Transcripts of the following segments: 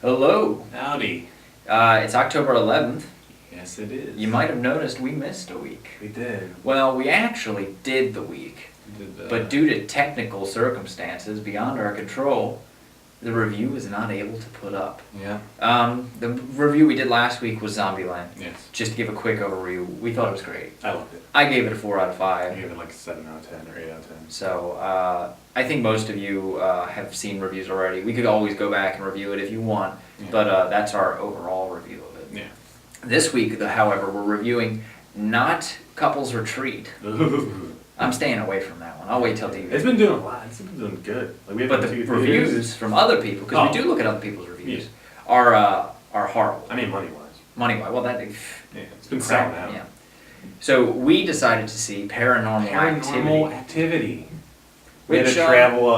Hello. Howdy. It's October 11th. Yes, it is. You might have noticed we missed a week. We did. Well, we actually did the week, but due to technical circumstances beyond our control, the review was not able to put up. Yeah. The review we did last week was Zombieland. Yes. Just to give a quick overview, we thought it was great. I loved it. I gave it a 4 out of I 5. gave it like a 7 out of 10 or 8 out of 10. So, I think most of you have seen reviews already. We could always go back and review it if you want, but that's our overall review of it. Yeah. This week, however, we're reviewing not Couples Retreat. I'm staying away from that one. I'll wait till TV. It's been doing a lot. It's been doing good. Like, we have But the reviews from other people, because we do look at other people's reviews, are horrible. I mean, money-wise. Money-wise, well, that... Yeah, it's been selling out. Yeah. So we decided to see Paranormal Activity. We had Which, to travel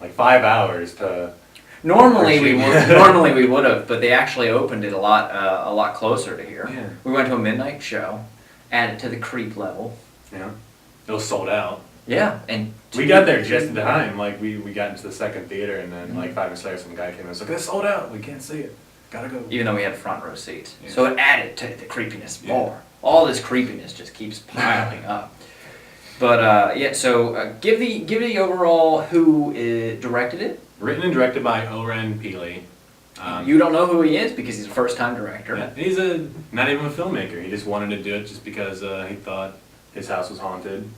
like 5 hours to... Normally we would have, but they actually opened it a lot closer to here. Yeah. We went to a midnight show, added to the creep level. Yeah. It was sold out. Yeah, and we got there just in time. Like we got into the second theater, and then like 5 minutes later, some guy came in and was like, "It's sold out. We can't see it. Gotta go." Even though we had front row seats, Yeah. so it added to the creepiness more. All this creepiness just keeps piling up. But so give the overall who directed it. Written and directed by Oren Peli. You don't know who he is because he's a first-time director. Yeah, he's not even a filmmaker. He just wanted to do it just because he thought his house was haunted.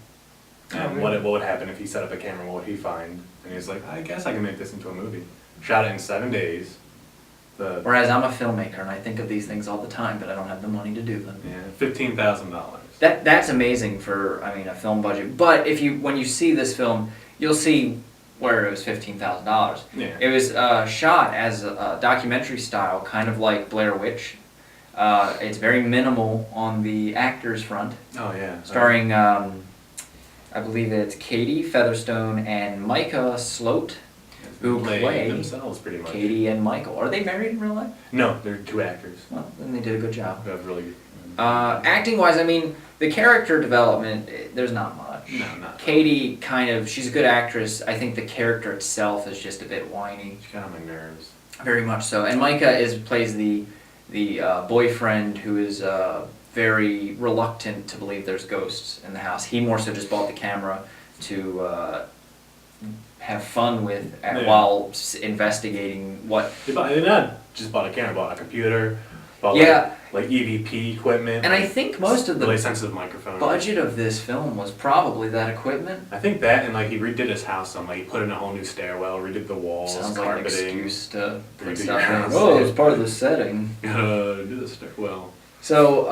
And what would happen if he set up a camera? What would he find? And he was like, I guess I can make this into a movie. Shot it in 7 days. Whereas I'm a filmmaker and I think of these things all the time, but I don't have the money to do them. Yeah, $15,000. That's amazing for a film budget. But when you see this film, you'll see where it was $15,000. Yeah. It was shot as a documentary style, kind of like Blair Witch. It's very minimal on the actors front. Oh yeah. Starring, I believe it's Katie Featherston and Micah Sloat, who play themselves pretty much. Katie and Michael. Are they married in real life? No, they're 2 actors. Well, then they did a good job. Who have really good. Acting-wise, the character development, there's not much. No, not. Katie, she's a good actress. I think the character itself is just a bit whiny. She's kind of my nerves. Very much so. And Micah plays the boyfriend who is very reluctant to believe there's ghosts in the house. He more so just bought the camera to have fun with while investigating what... They not just bought a camera, bought a computer, bought like EVP equipment. And I think most of the really sensitive microphone. budget of this film was probably that equipment. I think that, and like he redid his house some, like he put in a whole new stairwell, redid the walls, Sounds carpeting. like an excuse to put Redo stuff your in. house. Oh, it's part of the setting. Do the stairwell. So,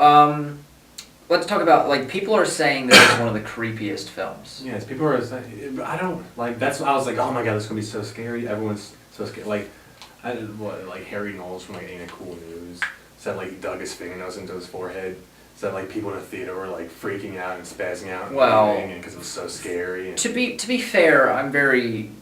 let's talk about, people are saying that it's one of the creepiest films. Yes, people are saying, I don't, like, I was like, oh my god, this is gonna be so scary. Everyone's so scared. Like, Harry Knowles from, Ain't It Cool News said, he dug his fingernails into his forehead. Said, people in the theater were, freaking out and spazzing out and because it was so scary. And to be fair,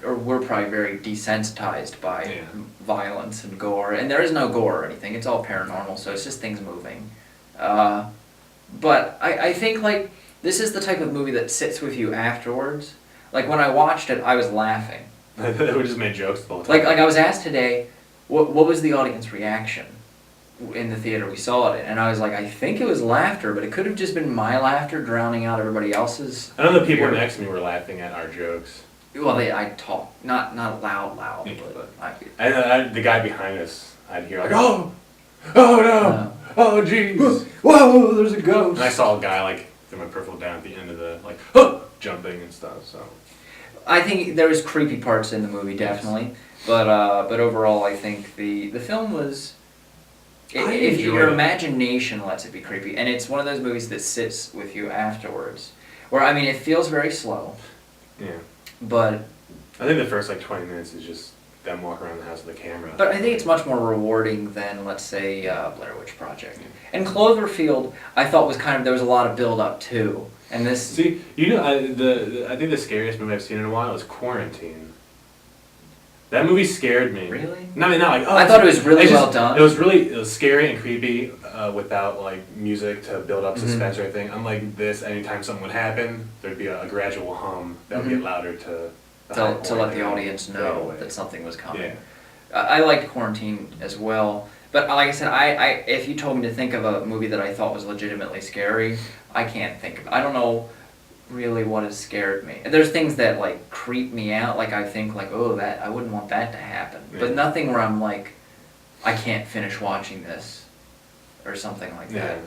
we're probably very desensitized by violence and gore. And there is no gore or anything. It's all paranormal, so it's just things moving. But I think, this is the type of movie that sits with you afterwards. When I watched it, I was laughing. we just made jokes the whole time. I was asked today, what was the audience reaction in the theater we saw it in? And I was like, I think it was laughter, but it could have just been my laughter drowning out everybody else's. I know the people next to me were laughing at our jokes. Well, I talk, not loud, but the guy behind us, I'd hear oh no, oh jeez, whoa, there's a ghost. And I saw a guy through my peripheral down at the end of the jumping and stuff. So I think there was creepy parts in the movie, definitely, but overall, I think the film was. If your imagination lets it be creepy, and it's one of those movies that sits with you afterwards, where it feels very slow. Yeah. But I think the first 20 minutes is just them walking around the house with a camera. But I think it's much more rewarding than, let's say, Blair Witch Project. Yeah. And Cloverfield, I thought there was a lot of build up too. And this. See, I think the scariest movie I've seen in a while is Quarantine. That movie scared me. Really? No, I thought it was really well done. It was scary and creepy without music to build up suspense or anything. Unlike this, anytime something would happen, there'd be a gradual hum that would get louder to let the audience know that something was coming. I liked Quarantine as well. But like I said, if you told me to think of a movie that I thought was legitimately scary, I can't think of. I don't know really what has scared me. There's things that like creep me out. Like I think like, oh, that I wouldn't want that to happen. Yeah. But nothing where I'm like, I can't finish watching this, or something like that. Yeah.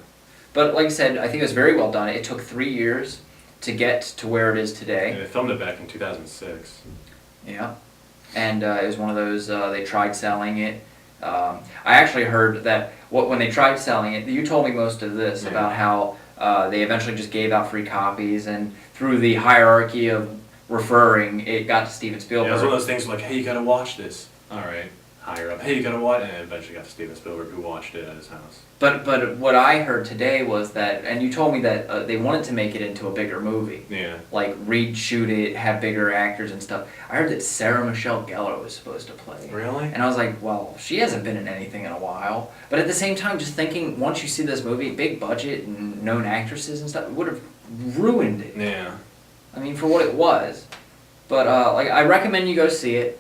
But like I said, I think it was very well done. It took 3 years to get to where it is And today. they filmed it back in 2006. Yeah. And it was one of those, they tried selling it. I actually heard that when they tried selling it, you told me most of this Yeah. about how they eventually just gave out free copies, and through the hierarchy of referring, it got to Steven Yeah, Spielberg. it was one of those things like, hey, you gotta watch this. All right, higher up. Hey, you gotta watch, and it eventually got to Steven Spielberg, who watched it at his house. But what I heard today was that, and you told me that they wanted to make it into a bigger movie. Yeah. Like reshoot it, have bigger actors and stuff. I heard that Sarah Michelle Gellar was supposed to play. Really? And I was like, well, she hasn't been in anything in a while. But at the same time, just thinking, once you see this movie, big budget and known actresses and stuff, it would have ruined it. Yeah. I mean, for what it was. But like, I recommend you go see it.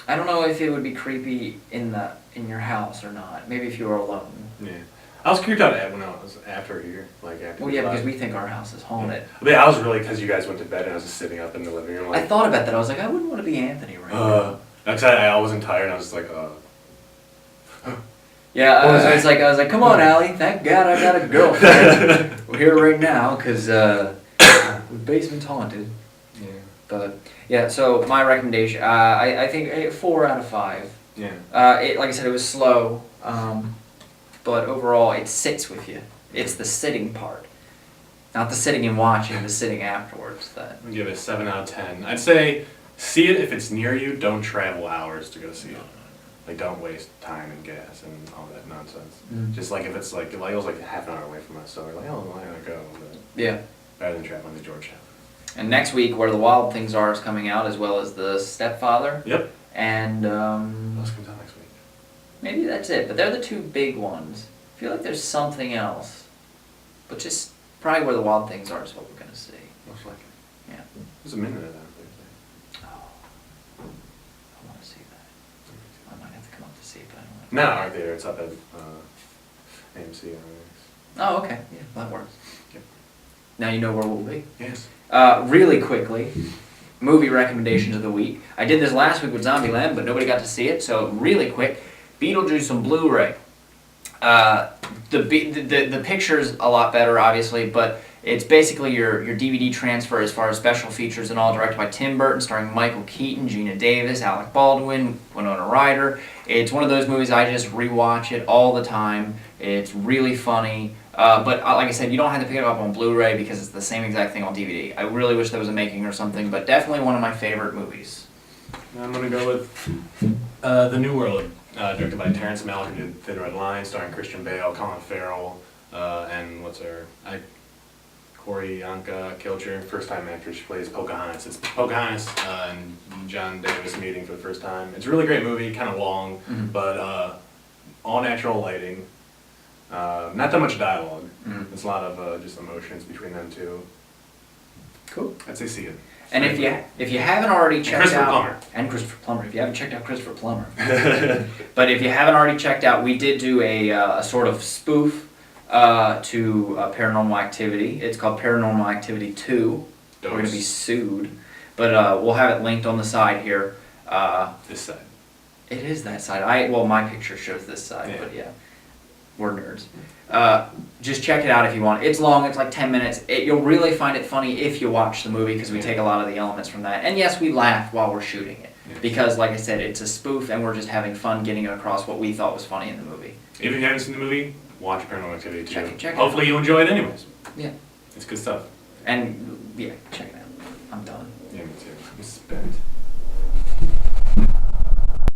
I don't know if it would be creepy in your house or not. Maybe if you were alone. Yeah. I was creeped out when I was after here, like after. Well, yeah, because we think our house is haunted. But yeah, I was really, because you guys went to bed and I was just sitting up in the living room. Like, I thought about that. I was like, I wouldn't want to be Anthony right now. Because I wasn't tired. And I was just like, Yeah, I was like, come on, Allie. Thank God I got a girlfriend. We're here right now because the basement's haunted. Yeah. But yeah, so my recommendation, I think 4 out of 5. Yeah. Like I said, it was slow, but overall it sits with you. It's the sitting part, not the sitting and watching, the sitting afterwards. That. I'm gonna give it a 7 out of 10. I'd say see it if it's near you. Don't travel hours to go see it. Like, don't waste time and gas and all that nonsense. Mm. Just like if it's like it was like half an hour away from us, so we're like, oh, why not go? But Yeah. rather than traveling to Georgetown. And next week, Where the Wild Things Are is coming out, as well as The Stepfather. Yep. And What else comes out next week? maybe that's it. But they're the 2 big ones. I feel like there's something else, but just probably Where the Wild Things Are is what we're gonna see. Most likely. Yeah. There's a minute of that on Thursday. Oh, I want to see that. I might have to come up to see it, but I don't want to. No, our theater. It's up at AMC. Oh, okay. Yeah, that works. Yep. Now you know where we'll be. Yes. Really quickly, movie recommendations of the week. I did this last week with Zombieland, but nobody got to see it, so really quick. Beetlejuice on Blu-ray. The picture's a lot better, obviously, but it's basically your DVD transfer as far as special features and all, directed by Tim Burton, starring Michael Keaton, Gina Davis, Alec Baldwin, Winona Ryder. It's one of those movies I just rewatch it all the time. It's really funny. But like I said, you don't have to pick it up on Blu-ray because it's the same exact thing on DVD. I really wish there was a making or something, but definitely one of my favorite movies. I'm gonna go with The New World, directed by Terrence Malick, who did Thin Red Line, starring Christian Bale, Colin Farrell, and Corey Anka Kilcher, first-time actress. She plays Pocahontas. It's Pocahontas and John Davis meeting for the first time. It's a really great movie, kind of long, but all natural lighting. Not that much dialogue. It's a lot of just emotions between them two. Cool. I'd say see it. And if you haven't already checked out... And Christopher Plummer. If you haven't checked out Christopher Plummer. But if you haven't already checked out, we did do a sort of spoof to Paranormal Activity. It's called Paranormal Activity 2. We're going to be sued. But we'll have it linked on the side here. This side. It is that side. Well, my picture shows this side, Yeah. but yeah. We're nerds. Just check it out if you want. It's long, it's like 10 minutes. You'll really find it funny if you watch the movie because we take a lot of the elements from that. And yes, we laugh while we're shooting it. Yeah. Because, like I said, it's a spoof and we're just having fun getting across what we thought was funny in the movie. If you haven't seen the movie, watch Paranormal Activity 2. Check it out. Hopefully you'll enjoy it anyways. Yeah. It's good stuff. And, yeah, check it out.